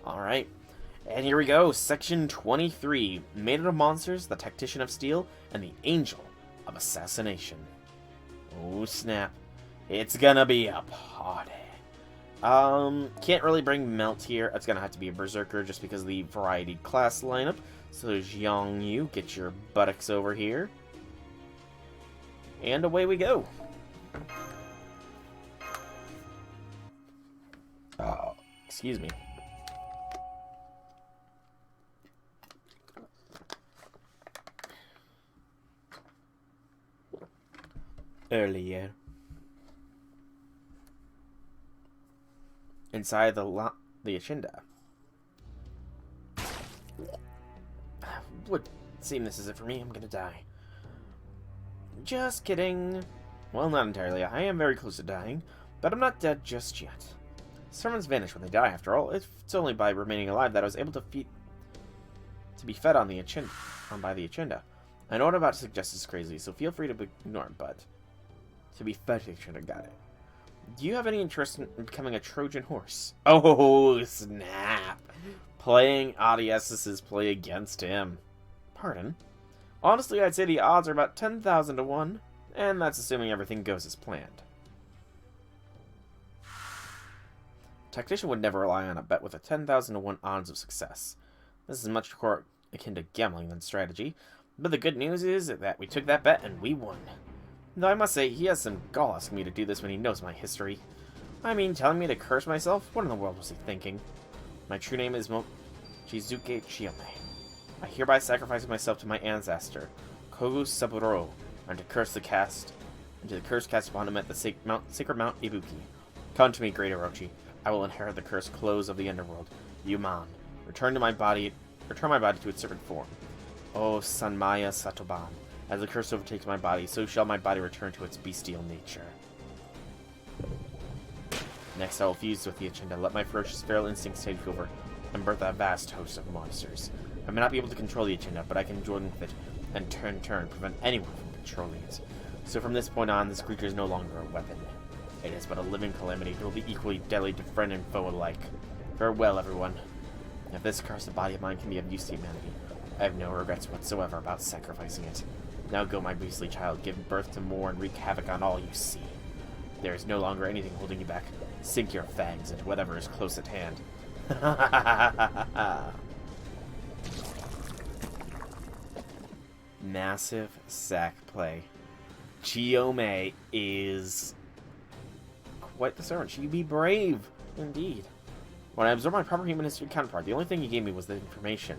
Alright, and here we go. Section 23. Made of monsters, the Tactician of Steel, and the Angel of Assassination. Oh snap. It's gonna be a party. Can't really bring Melt here. It's gonna have to be a Berserker just because of the variety class lineup. So Jiang Yu, get your buttocks over here. And away we go. Excuse me. Earlier. Inside the Achinda. Would seem this is it for me. I'm gonna die. Just kidding. Well, not entirely. I am very close to dying, but I'm not dead just yet. Servants vanish when they die, after all. It's only by remaining alive that I was able to be fed on the Achinda, by the Achinda. I know what I'm about to suggest is crazy, so feel free to ignore it, but to be fed to the Achinda, got it. Do you have any interest in becoming a Trojan horse? Oh, snap. Playing Odysseus' play against him. Pardon? Honestly, I'd say the odds are about 10,000 to 1, and that's assuming everything goes as planned. Tactician would never rely on a bet with a 10,000 to 1 odds of success. This is much more akin to gambling than strategy, but the good news is that we took that bet and we won. Though I must say, he has some gall asking me to do this when he knows my history. I mean, telling me to curse myself? What in the world was he thinking? My true name is Mochizuke Chiyome. I hereby sacrifice myself to my ancestor, Kogu Saburo, and to the curse cast upon him at the sacred Mount Ibuki. Come to me, great Orochi. I will inherit the cursed clothes of the underworld. Yuman, return my body to its serpent form. O Sanmaya Satoban, as the curse overtakes my body, so shall my body return to its bestial nature. Next, I will fuse with the Achinda, let my ferocious feral instincts take over, and birth a vast host of monsters. I may not be able to control the Achinda, but I can join with it, and prevent anyone from controlling it. So from this point on, this creature is no longer a weapon. It is but a living calamity that will be equally deadly to friend and foe alike. Farewell, everyone. If this cursed body of mine can be of use to humanity, I have no regrets whatsoever about sacrificing it. Now go, my beastly child, give birth to more and wreak havoc on all you see. There is no longer anything holding you back. Sink your fangs into whatever is close at hand. Massive sack play. Chiyome is quite the servant. She be brave, indeed. When I absorbed my proper human history counterpart, the only thing he gave me was the information.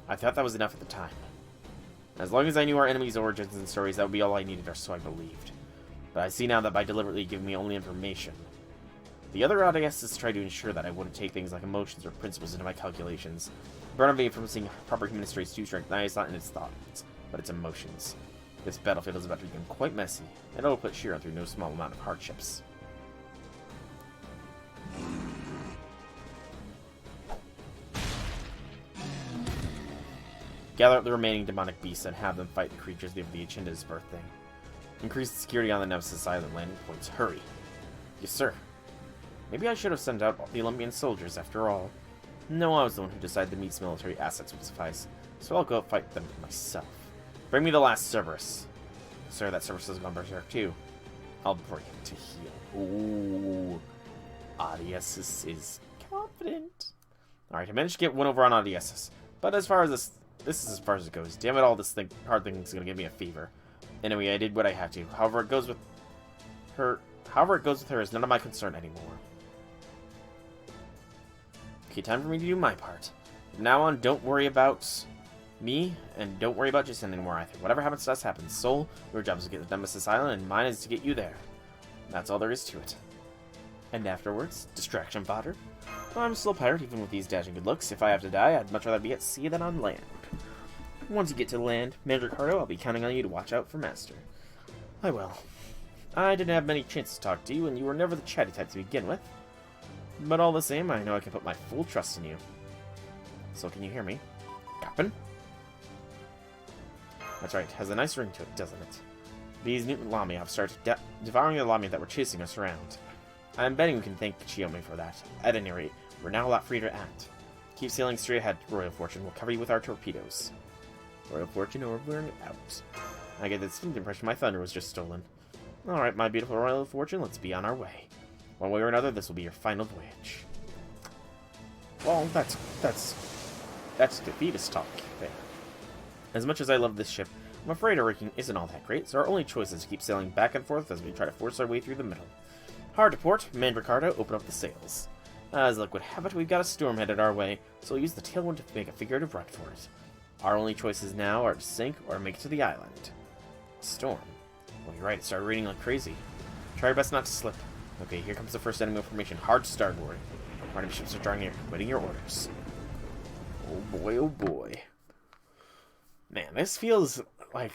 I thought that was enough at the time. As long as I knew our enemies' origins and stories, that would be all I needed, or so I believed. But I see now that by deliberately giving me only information, the other Odysseus tried to ensure that I wouldn't take things like emotions or principles into my calculations. Burn me from seeing proper human history is too strength, it's not in its thoughts, but its emotions. This battlefield is about to become quite messy, and it will put Shira through no small amount of hardships. Gather up the remaining demonic beasts and have them fight the creatures of the Achinda's birthday. Increase the security on the Nemesis Island landing points. Hurry. Yes, sir. Maybe I should have sent out the Olympian soldiers after all. No, I was the one who decided the Meat's military assets would suffice, so I'll go fight them myself. Bring me the last Cerberus. Sir, that Cerberus has gone berserk too. I'll bring him to heal. Ooh. Odysseus is confident. Alright, I managed to get one over on Odysseus. But as far as this is as far as it goes. Damn it, all this hard thing is gonna give me a fever. Anyway, I did what I had to. However it goes with her is none of my concern anymore. Okay, time for me to do my part. From now on, don't worry about me, and don't worry about Jason anymore. I think whatever happens to us happens. Soul, your job is to get to Nemesis Island, and mine is to get you there. That's all there is to it. And afterwards, distraction fodder. Well, I'm still a pirate, even with these dashing good looks. If I have to die, I'd much rather be at sea than on land. Once you get to land, Manager Cardo, I'll be counting on you to watch out for Master. I will. I didn't have many chances to talk to you, and you were never the chatty type to begin with. But all the same, I know I can put my full trust in you. So can you hear me? Captain? That's right, has a nice ring to it, doesn't it? These mutant Lami have started devouring the Lami that were chasing us around. I'm betting we can thank Chiyome for that. At any rate, we're now a lot freer to act. Keep sailing straight ahead, Royal Fortune. We'll cover you with our torpedoes. Royal Fortune, over and out. I get the distinct impression my thunder was just stolen. Alright, my beautiful Royal Fortune, let's be on our way. One way or another, this will be your final voyage. Well, that's defeatist talk there. As much as I love this ship, I'm afraid our rigging isn't all that great, so our only choice is to keep sailing back and forth as we try to force our way through the middle. Hard to port, man Ricardo, open up the sails. As luck would have it, we've got a storm headed our way, so we'll use the tailwind to make a figurative run for it. Our only choices now are to sink or make it to the island. Storm. Well, you're right, it started raining like crazy. Try your best not to slip. Okay, here comes the first enemy formation. Hard starboard. Our enemy ships are drawing near, waiting your orders. Oh boy, oh boy. Man, this feels like...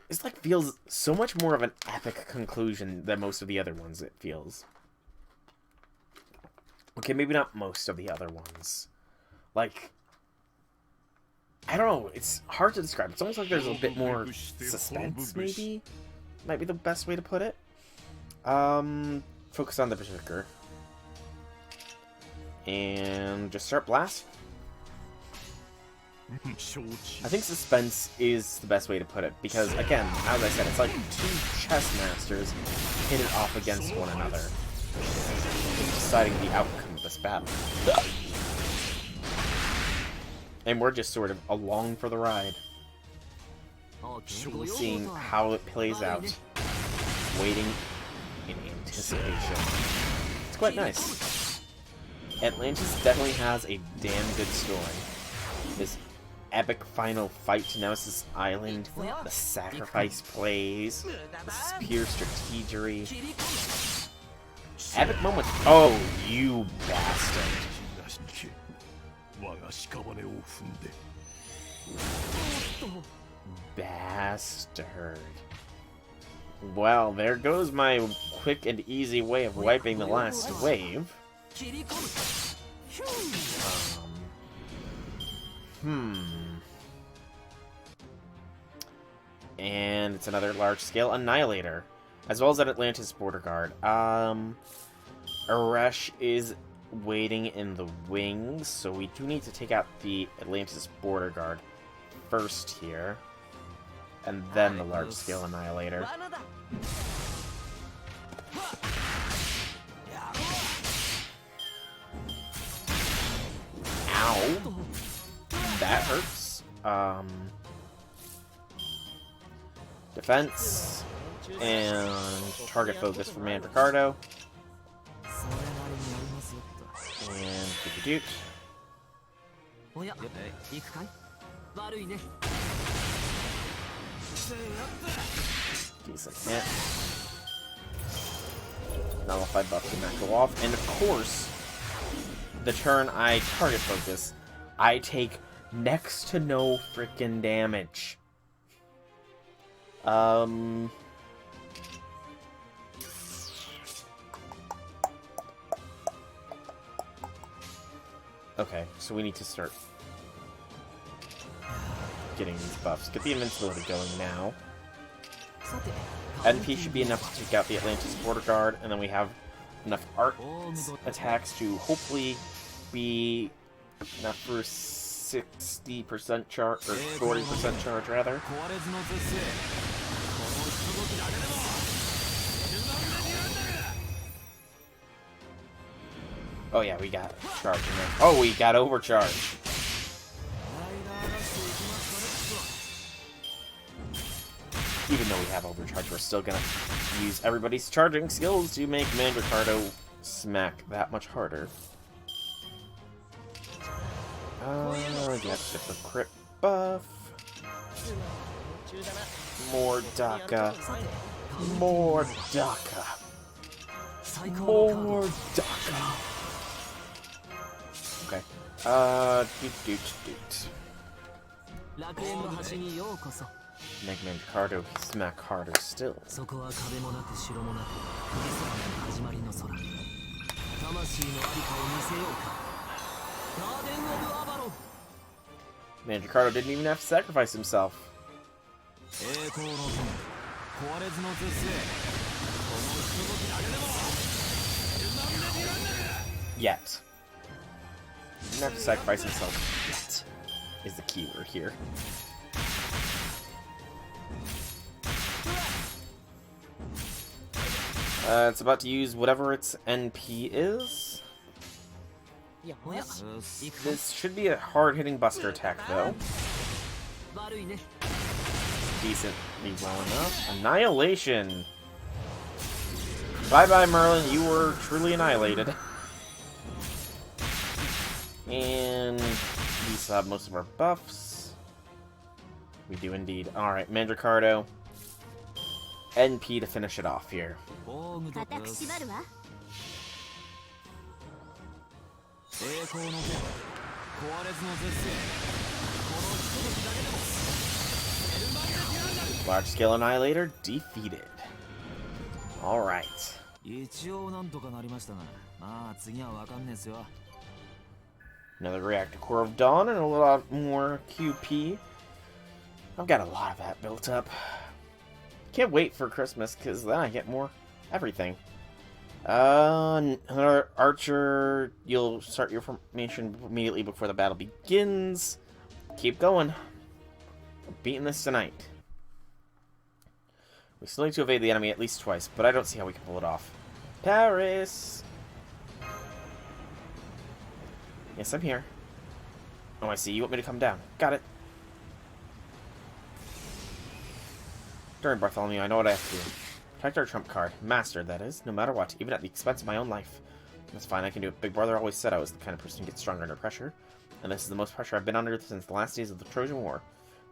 This feels so much more of an epic conclusion than most of the other ones it feels. Okay, maybe not most of the other ones. Like, I don't know, it's hard to describe. It's almost like there's a bit more suspense, maybe? Might be the best way to put it. Focus on the Berserker. And just start blasting. I think suspense is the best way to put it, because, again, as I said, it's like two chess masters pitted off against one another, deciding the outcome of this battle. And we're just sort of along for the ride, seeing how it plays out, waiting in anticipation. It's quite nice. Atlantis definitely has a damn good story. This epic final fight to Nemesis Island, the sacrifice plays, the pure strategery. Epic moment. Oh, you bastard. Bastard. Well, there goes my quick and easy way of wiping the last wave. And it's another large-scale Annihilator, as well as an Atlantis Border Guard. Arash is waiting in the wings, so we do need to take out the Atlantis Border Guard first here, and then the large-scale Annihilator. Ow! That hurts. Defense and target focus for Man Ricardo. And doot. Decent hit. Nullified buff did not go off. And of course, the turn I target focus, I take next to no freaking damage. Okay, so we need to start getting these buffs. Get the invincibility going now. NP should be enough to take out the Atlantis Border Guard, and then we have enough art attacks to hopefully be enough for 60% charge, or 40% charge rather. Oh yeah, we got charge in there. Oh, we got overcharge. Even though we have overcharge, we're still gonna use everybody's charging skills to make Man Ricardo smack that much harder. Get the crit buff. More DACA. More DACA. More DACA. Okay. Make Man Ricardo smack harder still. Man Ricardo didn't even have to sacrifice himself. Yet. Didn't have to sacrifice himself yet, is the key word here. It's about to use whatever its NP is. This should be a hard-hitting buster attack, though. Decently well enough. Annihilation! Bye-bye, Merlin. You were truly annihilated. And we still have most of our buffs. We do indeed. Alright, Mandricardo. NP to finish it off here. Large scale annihilator defeated. Alright. Another reactor core of dawn and a lot more QP. I've got a lot of that built up. Can't wait for Christmas, because then I get more everything. Another archer. You'll start your formation immediately before the battle begins. Keep going. We're beating this tonight. We still need to evade the enemy at least twice, but I don't see how we can pull it off. Paris! Yes, I'm here. Oh, I see. You want me to come down. Got it. During Bartholomew, I know what I have to do. Protect our trump card. Master, that is. No matter what. Even at the expense of my own life. That's fine, I can do it. Big Brother always said I was the kind of person who gets stronger under pressure. And this is the most pressure I've been under since the last days of the Trojan War.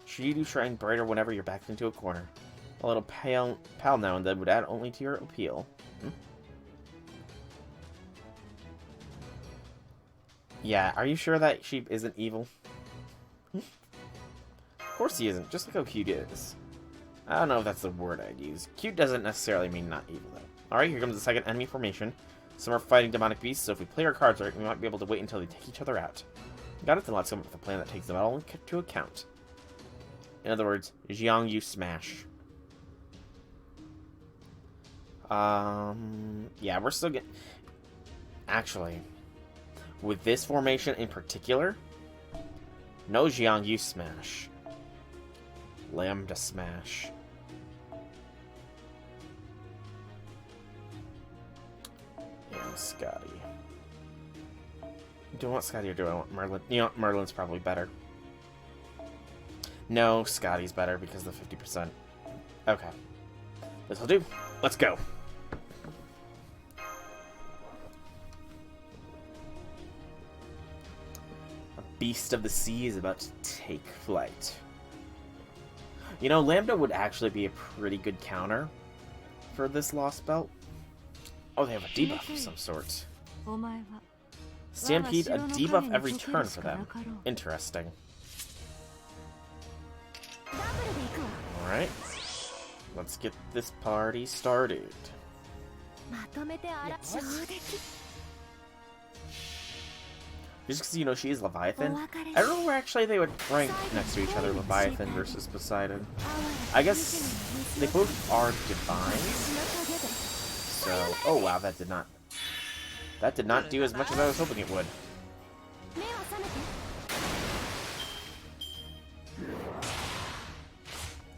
Should you do shine brighter whenever you're backed into a corner? A little pal now and then would add only to your appeal. Yeah, are you sure that sheep isn't evil? Of course he isn't, just like how cute is. I don't know if that's the word I'd use. Cute doesn't necessarily mean not evil, though. Alright, here comes the second enemy formation. Some are fighting demonic beasts, so if we play our cards right, we might be able to wait until they take each other out. Got it, then let's come up with a plan that takes them all into account. In other words, Jiang Yu Smash. Yeah, we're still getting... Actually, with this formation in particular, no Jiang Yu Smash. Lambda Smash. And Scotty. Do I want Scotty or do I want Merlin? You know, Merlin's probably better. No, Scotty's better because of the 50%. Okay. This'll do. Let's go. A beast of the sea is about to take flight. You know, Lambda would actually be a pretty good counter for this Lostbelt. Oh, they have a debuff of some sort. Stampede, a debuff every turn for them. Interesting. Alright. Let's get this party started. Just because, you know, she is Leviathan. I don't know where actually they would rank next to each other, Leviathan versus Poseidon. I guess they both are divine. So, oh wow, that did not do as much as I was hoping it would.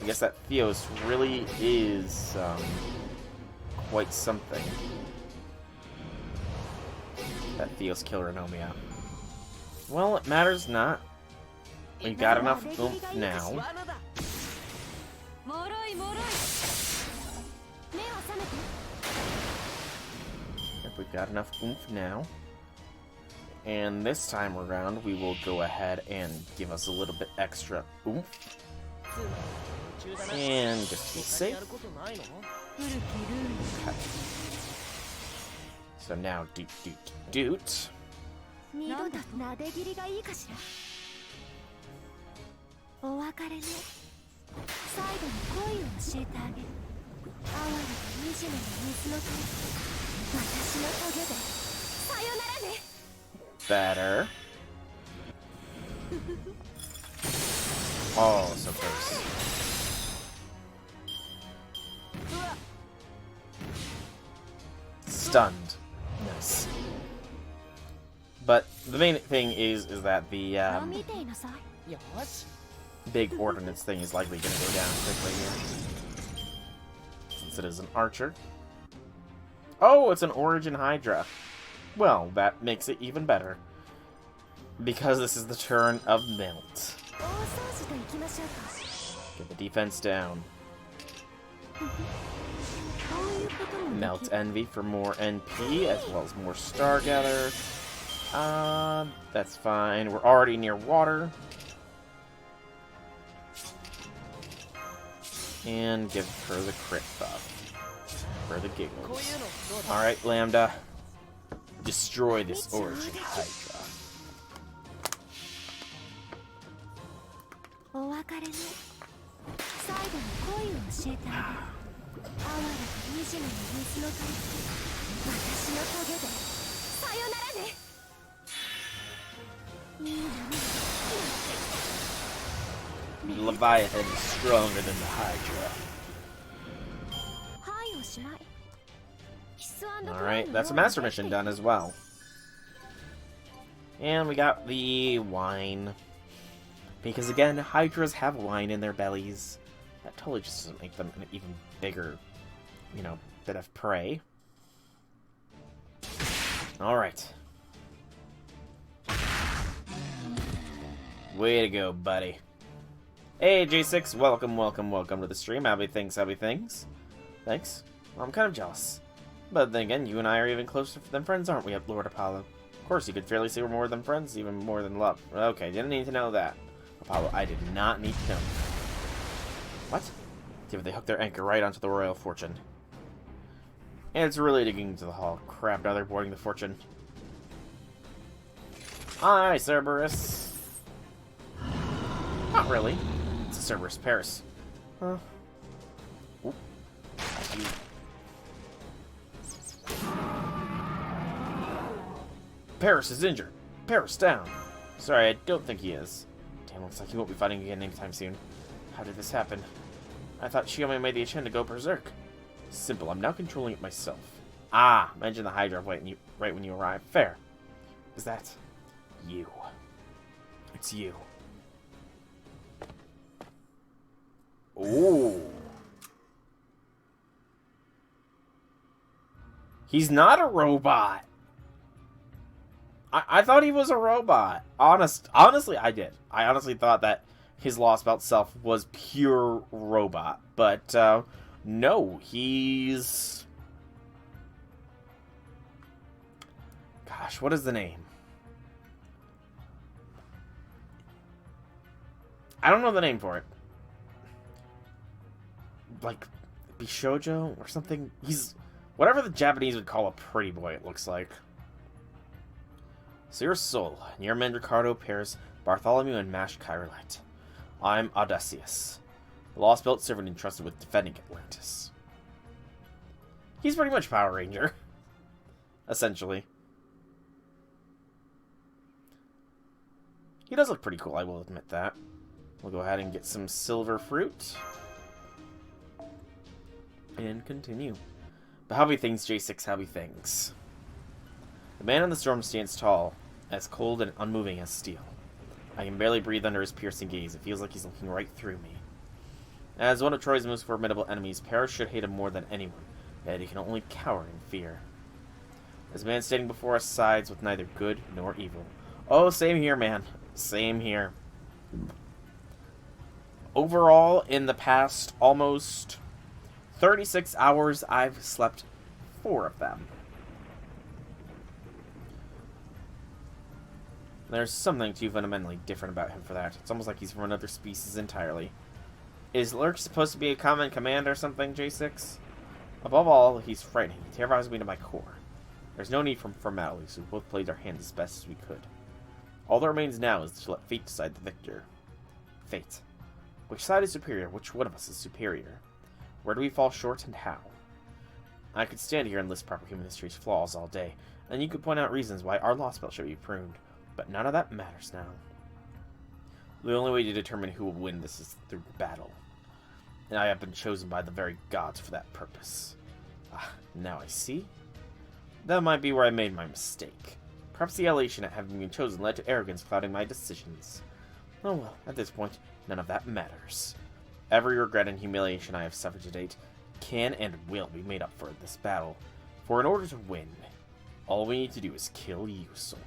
I guess that Theos really is quite something. That Theos killer Anomia. Well, it matters not. We got enough oomph now. We've got enough oomph now. And this time around, we will go ahead and give us a little bit extra oomph. And just to be safe. Okay. So now, doot. Better. Oh, so close. Stunned. Nice. But the main thing is that the big ordnance thing is likely going to go down quickly here, since it is an archer. Oh, it's an Origin Hydra. Well, that makes it even better, because this is the turn of Melt. Get the defense down. Melt Envy for more NP, as well as more Star Gather. That's fine. We're already near water. And give her the crit buff. For the giggles. Alright, Lambda. Destroy this Origin Hydra. Leviathan is stronger than the Hydra. Alright, that's a master mission done as well. And we got the wine. Because again, Hydras have wine in their bellies. That totally just doesn't make them an even bigger, you know, bit of prey. Alright. Way to go, buddy. Hey, J6, welcome to the stream. Happy things. Thanks. Well, I'm kind of jealous. But then again, you and I are even closer than friends, aren't we, Lord Apollo? Of course, you could fairly say we're more than friends, even more than love. Okay, didn't need to know that. Apollo, I did not need to know. What? Yeah, they hooked their anchor right onto the Royal Fortune. And it's really digging into the hull. Crap, now they're boarding the Fortune. Hi, Cerberus. Not really. It's a Cerberus Paris. Huh? Oop. Paris is injured. Paris down. Sorry, I don't think he is. Damn, looks like he won't be fighting again anytime soon. How did this happen? I thought Shiome made the Achin go berserk. Simple, I'm now controlling it myself. Ah, mention the Hydra right when you arrive. Fair. Is that you? It's you. Ooh. He's not a robot. I thought he was a robot. Honestly, I did. I honestly thought that his Lostbelt self was pure robot. But, no, he's... Gosh, what is the name? I don't know the name for it. Like, Bishojo or something? He's... Whatever the Japanese would call a pretty boy, it looks like. So you're Sol, near Mandricardo pairs Bartholomew and Mashed Chirolite. I'm Audacious, the Lostbelt servant entrusted with defending Atlantis. He's pretty much Power Ranger. Essentially. He does look pretty cool, I will admit that. We'll go ahead and get some silver fruit. And continue. But how be things, J6, how be things? The man in the storm stands tall, as cold and unmoving as steel. I can barely breathe under his piercing gaze. It feels like he's looking right through me. As one of Troy's most formidable enemies, Paris should hate him more than anyone, yet he can only cower in fear. This man standing before us sides with neither good nor evil. Oh, same here, man. Same here. Overall, in the past almost 36 hours, I've slept 4 of them. There's something too fundamentally different about him for that. It's almost like he's from another species entirely. Is Lurk supposed to be a common command or something, J6? Above all, he's frightening. He terrifies me to my core. There's no need for formalities. We both played our hands as best as we could. All that remains now is to let fate decide the victor. Fate. Which side is superior? Which one of us is superior? Where do we fall short and how? I could stand here and list proper human history's flaws all day, and you could point out reasons why our Lostbelt should be pruned. But none of that matters now. The only way to determine who will win this is through battle. And I have been chosen by the very gods for that purpose. Ah, now I see. That might be where I made my mistake. Perhaps the elation at having been chosen led to arrogance clouding my decisions. Oh well, at this point, none of that matters. Every regret and humiliation I have suffered to date can and will be made up for this battle. For in order to win, all we need to do is kill you, Soul.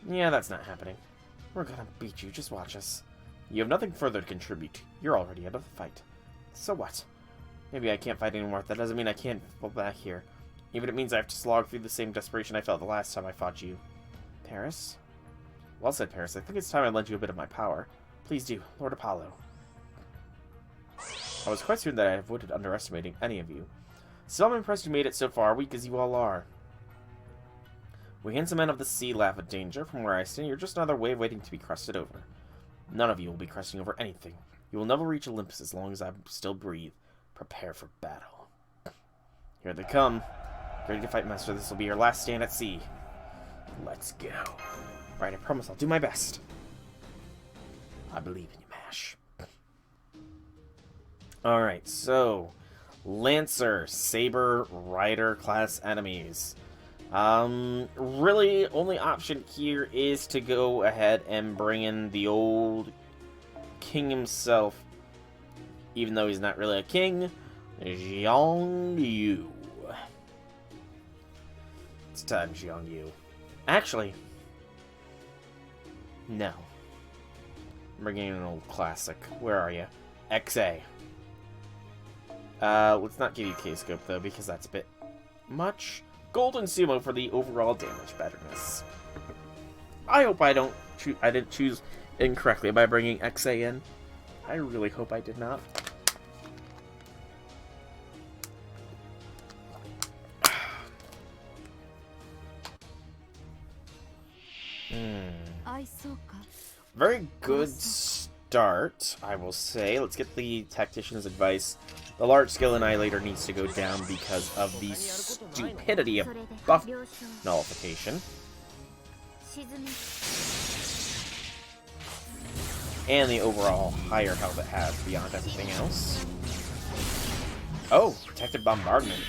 Yeah, that's not happening. We're gonna beat you, just watch us. You have nothing further to contribute. You're already out of the fight. So what? Maybe I can't fight anymore. That doesn't mean I can't fall back here. Even if it means I have to slog through the same desperation I felt the last time I fought you. Paris? Well said, Paris. I think it's time I lend you a bit of my power. Please do, Lord Apollo. I was quite certain that I avoided underestimating any of you. Still, I'm impressed you made it so far, weak as you all are. We handsome men of the sea laugh at danger. From where I stand, you're just another wave waiting to be crested over. None of you will be cresting over anything. You will never reach Olympus as long as I still breathe. Prepare for battle. Here they come. Ready to fight, Master. This will be your last stand at sea. Let's go. Right, I promise I'll do my best. I believe in you, Mash. Alright, so Lancer, Saber, Rider class enemies. Really, only option here is to go ahead and bring in the old king himself, even though he's not really a king, Xiang Yu. It's time, Xiang Yu. Actually, no. I'm bringing in an old classic. Where are you? XA. Let's not give you K-Scope, though, because that's a bit much. Golden Sumo for the overall damage betterness. I hope I didn't choose incorrectly by bringing XA in. I really hope I did not. Very good start, I will say. Let's get the tactician's advice. The large skill annihilator needs to go down because of the stupidity of buff nullification. And the overall higher health it has beyond everything else. Oh, protected bombardment.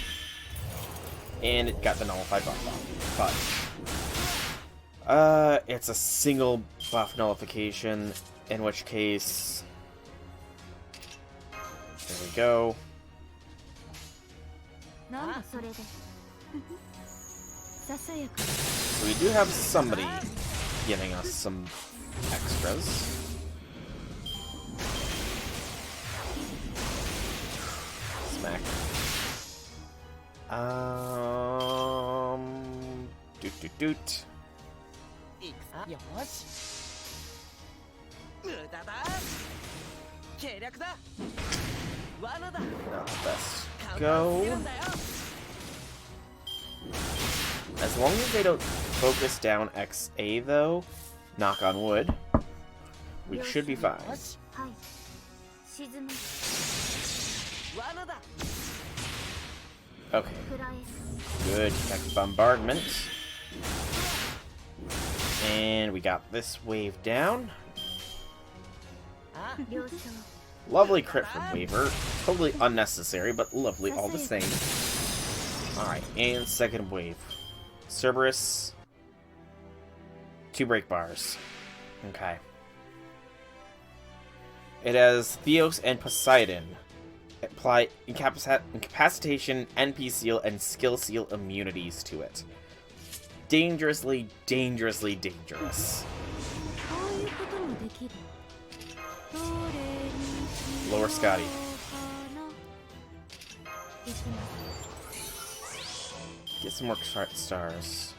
And it got the nullified buff. But it's a single buff nullification, in which case, there we go. So we do have somebody giving us some extras. Smack. Doot. Best go. As long as they don't focus down XA, though, knock on wood, we should be fine. Okay. Good. Protect bombardment. And we got this wave down. Lovely crit from Waver. Totally unnecessary, but lovely all the same. Alright, and second wave. Cerberus. 2 break bars. Okay. It has Theos and Poseidon. Apply incapacitation, NP seal, and skill seal immunities to it. Dangerously, dangerously dangerous. Lower Scotty. Get some more stars.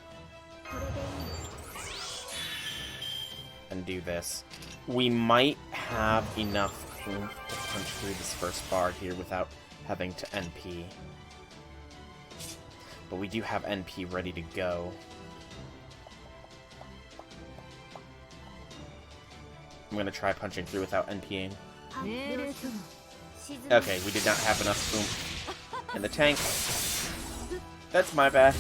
And do this. We might have enough oomph to punch through this first bar here without having to NP. But we do have NP ready to go. I'm gonna try punching through without NPing. Okay, we did not have enough oomph in the tank. That's my bad.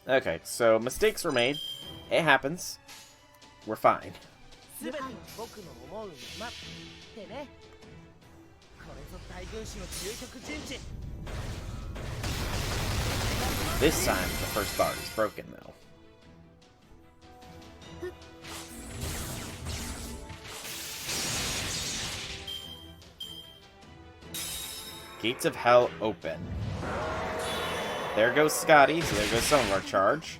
Okay, so mistakes were made. It happens. We're fine. This time, the first bar is broken, though. Gates of Hell open. There goes Scotty, so there goes some of our charge.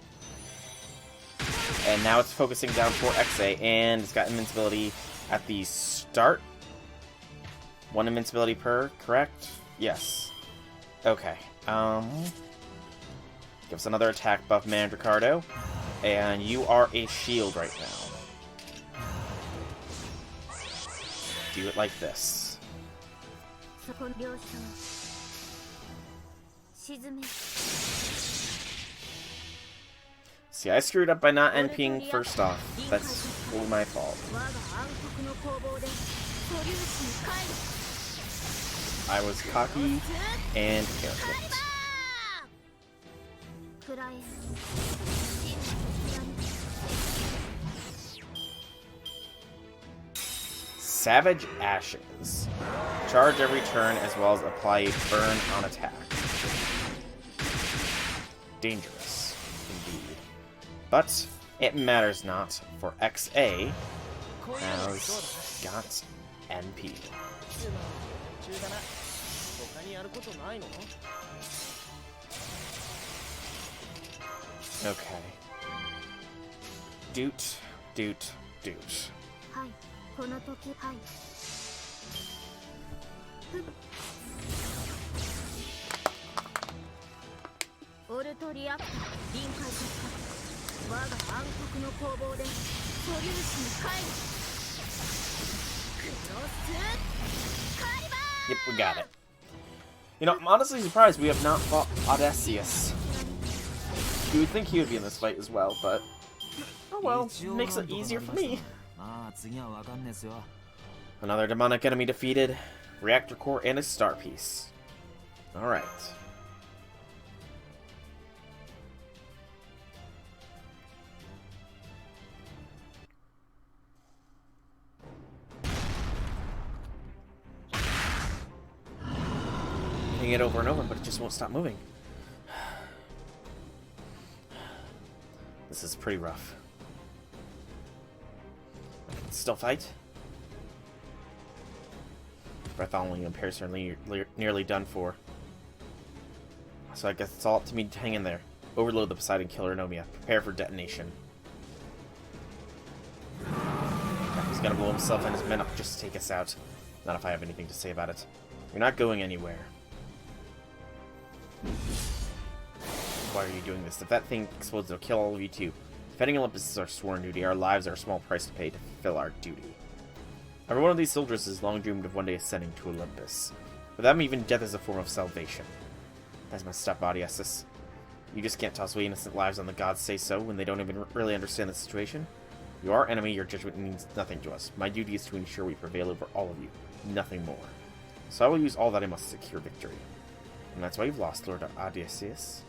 And now it's focusing down for XA, and it's got invincibility at the start. 1 invincibility per, correct? Yes. Okay. Give us another attack buff, Mandricardo. And you are a shield right now. Do it like this. See, I screwed up by not NPing first off. That's all my fault. I was cocky and arrogant. Savage Ashes. Charge every turn as well as apply a burn on attack. Dangerous, indeed. But it matters not, for XA has got NP. Okay. Doot, doot, doot. Yep, we got it. You know, I'm honestly surprised we have not fought Odysseus. You would think he would be in this fight as well, but... oh well, makes it easier for me. Another demonic enemy defeated, reactor core, and a star piece. Alright. Hitting it over and over, but it just won't stop moving. This is pretty rough. Still fight? Bartholomew and Paris are nearly done for. So I guess it's all up to me to hang in there. Overload the Poseidon Killer Nomia. Prepare for detonation. He's gonna blow himself and his men up just to take us out. Not if I have anything to say about it. You're not going anywhere. Why are you doing this? If that thing explodes, it'll kill all of you too. Defending Olympus is our sworn duty. Our lives are a small price to pay to fulfill our duty. Every one of these soldiers has long dreamed of one day ascending to Olympus. For them, even death is a form of salvation. That's messed up, Odysseus. You just can't toss away innocent lives on the gods say so when they don't even really understand the situation. You are our enemy, your judgment means nothing to us. My duty is to ensure we prevail over all of you, nothing more. So I will use all that I must to secure victory. And that's why you've lost, Lord Odysseus.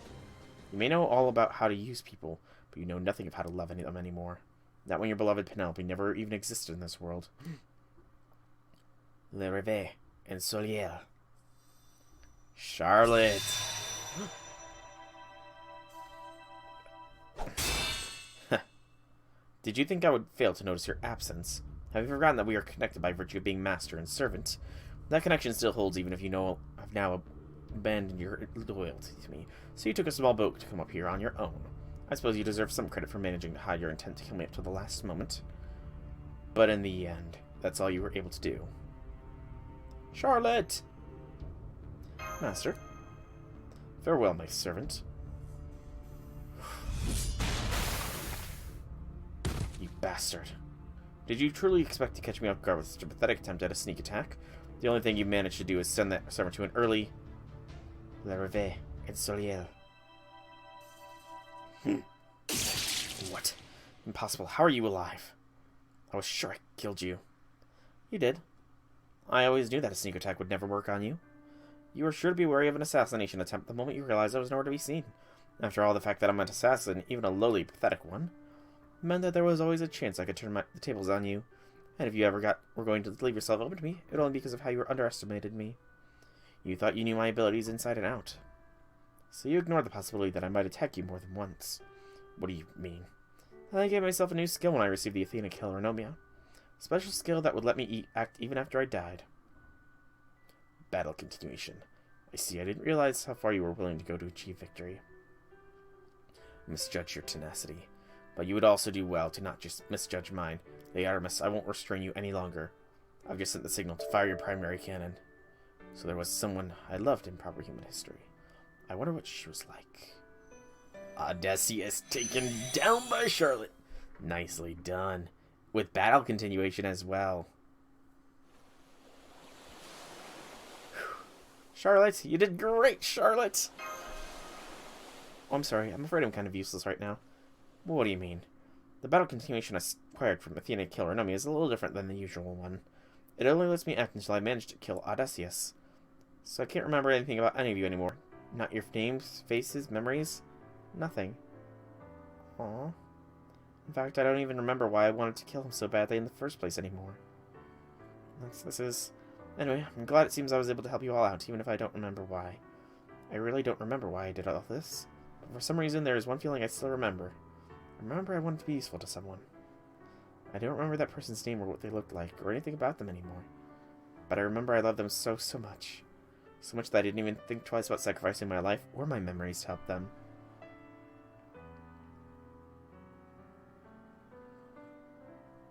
You may know all about how to use people, but you know nothing of how to love any of them anymore. Not when your beloved Penelope never even existed in this world. Le Rêve and Solier. Charlotte. Did you think I would fail to notice your absence? Have you forgotten that we are connected by virtue of being master and servant? That connection still holds even if you know I've now abandoned your loyalty to me. So you took a small boat to come up here on your own. I suppose you deserve some credit for managing to hide your intent to kill me up to the last moment. But in the end, that's all you were able to do. Charlotte! Master. Farewell, my servant. You bastard. Did you truly expect to catch me off guard with such a pathetic attempt at a sneak attack? The only thing you managed to do is send that servant to an early... Le Rêve and Solier. What? Impossible. How are you alive? I was sure I killed you. You did. I always knew that a sneak attack would never work on you. You were sure to be wary of an assassination attempt the moment you realized I was nowhere to be seen. After all, the fact that I'm an assassin, even a lowly, pathetic one, meant that there was always a chance I could turn the tables on you. And if you were going to leave yourself open to me, it would only be because of how you underestimated me. You thought you knew my abilities inside and out. So you ignored the possibility that I might attack you more than once. What do you mean? I gave myself a new skill when I received the Athena Killer Anomia. A special skill that would let me act even after I died. Battle continuation. I see, I didn't realize how far you were willing to go to achieve victory. Misjudge your tenacity. But you would also do well to not just misjudge mine. The Artemis, I won't restrain you any longer. I've just sent the signal to fire your primary cannon. So there was someone I loved in proper human history. I wonder what she was like. Odysseus taken down by Charlotte. Nicely done. With battle continuation as well. Charlotte, you did great, Charlotte! Oh, I'm sorry. I'm afraid I'm kind of useless right now. What do you mean? The battle continuation I acquired from Athena Killer Anomia is a little different than the usual one. It only lets me act until I manage to kill Odysseus. So I can't remember anything about any of you anymore. Not your names, faces, memories. Nothing. Aww. In fact, I don't even remember why I wanted to kill him so badly in the first place anymore. Anyway, I'm glad it seems I was able to help you all out, even if I don't remember why. I really don't remember why I did all this. But for some reason, there is one feeling I still remember. I remember I wanted to be useful to someone. I don't remember that person's name or what they looked like, or anything about them anymore. But I remember I loved them so much. So much that I didn't even think twice about sacrificing my life or my memories to help them.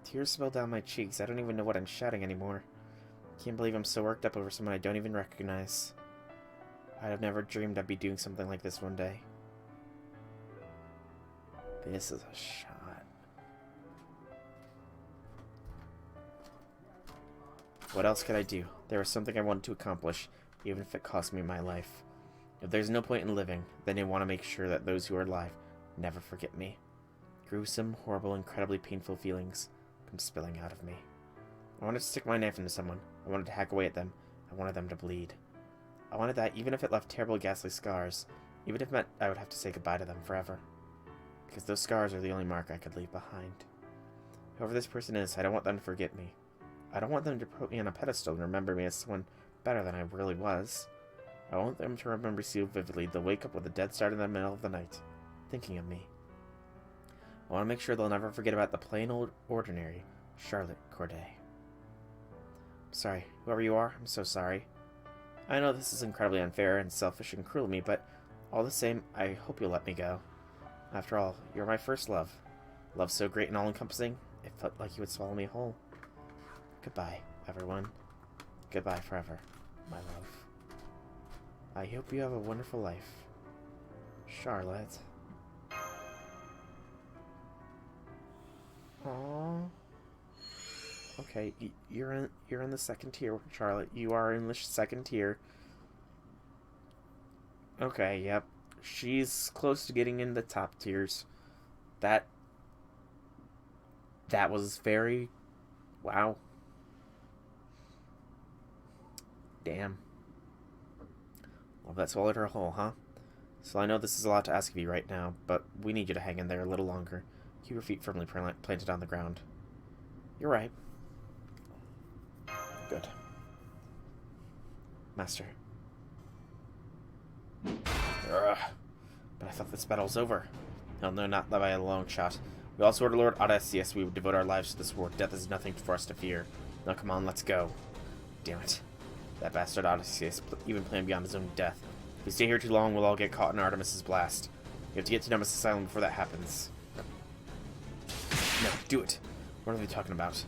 Tears spill down my cheeks. I don't even know what I'm shouting anymore. Can't believe I'm so worked up over someone I don't even recognize. I'd have never dreamed I'd be doing something like this one day. This is a shot. What else could I do? There was something I wanted to accomplish, even if it cost me my life. If there's no point in living, then I want to make sure that those who are alive never forget me. Gruesome, horrible, incredibly painful feelings come spilling out of me. I wanted to stick my knife into someone. I wanted to hack away at them. I wanted them to bleed. I wanted that even if it left terrible, ghastly scars. Even if it meant I would have to say goodbye to them forever. Because those scars are the only mark I could leave behind. Whoever this person is, I don't want them to forget me. I don't want them to put me on a pedestal and remember me as someone better than I really was. I want them to remember so vividly they'll wake up with a dead start in the middle of the night, thinking of me. I want to make sure they'll never forget about the plain old ordinary Charlotte Corday. I'm sorry, whoever you are, I'm so sorry. I know this is incredibly unfair and selfish and cruel of me, but all the same, I hope you'll let me go. After all, you're my first love. Love so great and all-encompassing, it felt like you would swallow me whole. Goodbye, everyone. Goodbye forever, my love. I hope you have a wonderful life. Charlotte. Aww. Okay, you're in the second tier, Charlotte. You are in the second tier. Okay, yep. She's close to getting in the top tiers. That was very... Wow. Damn. Well, that swallowed her whole, huh? So I know this is a lot to ask of you right now, but we need you to hang in there a little longer. Keep your feet firmly planted on the ground. You're right. Good. Master. Ugh. But I thought this battle was over. No, not by a long shot. We also ordered Lord Odysseus we would devote our lives to this war. Death is nothing for us to fear. Now come on, let's go. Damn it. That bastard Odysseus even planned beyond his own death. If we stay here too long, we'll all get caught in Artemis's blast. We have to get to Nemesis Island before that happens. No, do it. What are they talking about?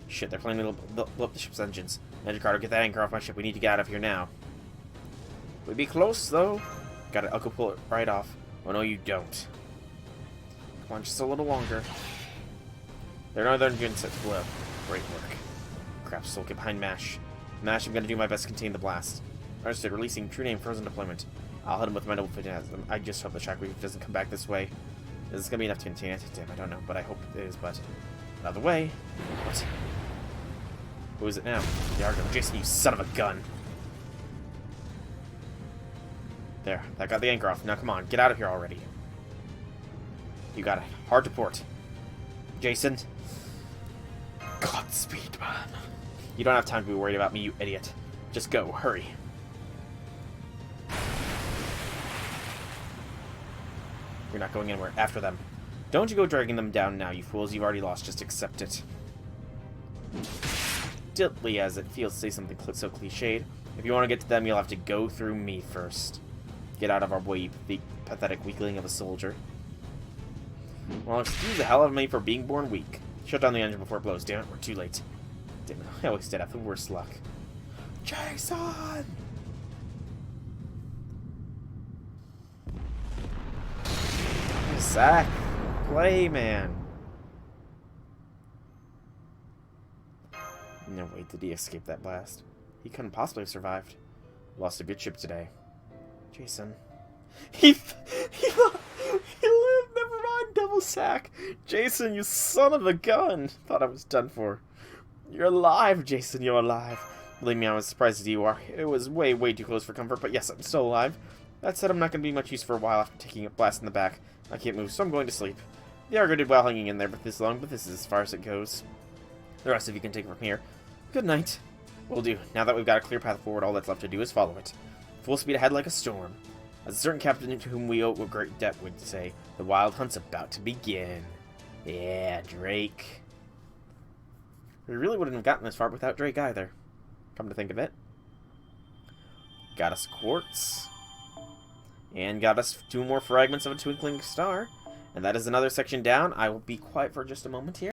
Shit, they're planning to blow up the ship's engines. Magic Carter, get that anchor off my ship. We need to get out of here now. We'd be close, though. Got it. I'll go pull it right off. Oh, no, you don't. Come on, just a little longer. There are no other engines set to blow. Great work. Crap, still get behind MASH. MASH, I'm gonna do my best to contain the blast. Understood. Releasing true name frozen deployment. I'll hit him with my noble phantasm. I just hope the shockwave doesn't come back this way. Is this gonna be enough to contain it? Damn, I don't know, but I hope it is, but... Another way. What? Who is it now? The Argo. Jason, you son of a gun! There, that got the anchor off. Now come on, get out of here already. You got it. Hard to port. Jason. Godspeed, man. You don't have time to be worried about me, you idiot. Just go, hurry. You're not going anywhere. After them. Don't you go dragging them down now, you fools. You've already lost. Just accept it. Stiltly as it feels to say something so cliched, if you want to get to them, you'll have to go through me first. Get out of our way, you pathetic weakling of a soldier. Well, excuse the hell out of me for being born weak. Shut down the engine before it blows. Damn it, we're too late. Damn it, I always did have the worst luck. Jason! Sack! Play, man! No way did he escape that blast. He couldn't possibly have survived. Lost a good ship today. Jason. He lived! Never mind, double sack! Jason, you son of a gun! Thought I was done for. You're alive, Jason, you're alive. Believe me, I was surprised as you are. It was way too close for comfort, but yes, I'm still alive. That said, I'm not going to be much use for a while after taking a blast in the back. I can't move, so I'm going to sleep. The Argo did well hanging in there for this long, but this is as far as it goes. The rest of you can take it from here. Good night. Will do. Now that we've got a clear path forward, all that's left to do is follow it. Full speed ahead like a storm. As a certain captain to whom we owe a great debt would say, the wild hunt's about to begin. Yeah, Drake. We really wouldn't have gotten this far without Drake either. Come to think of it. Got us quartz. And got us 2 more fragments of a twinkling star. And that is another section down. I will be quiet for just a moment here.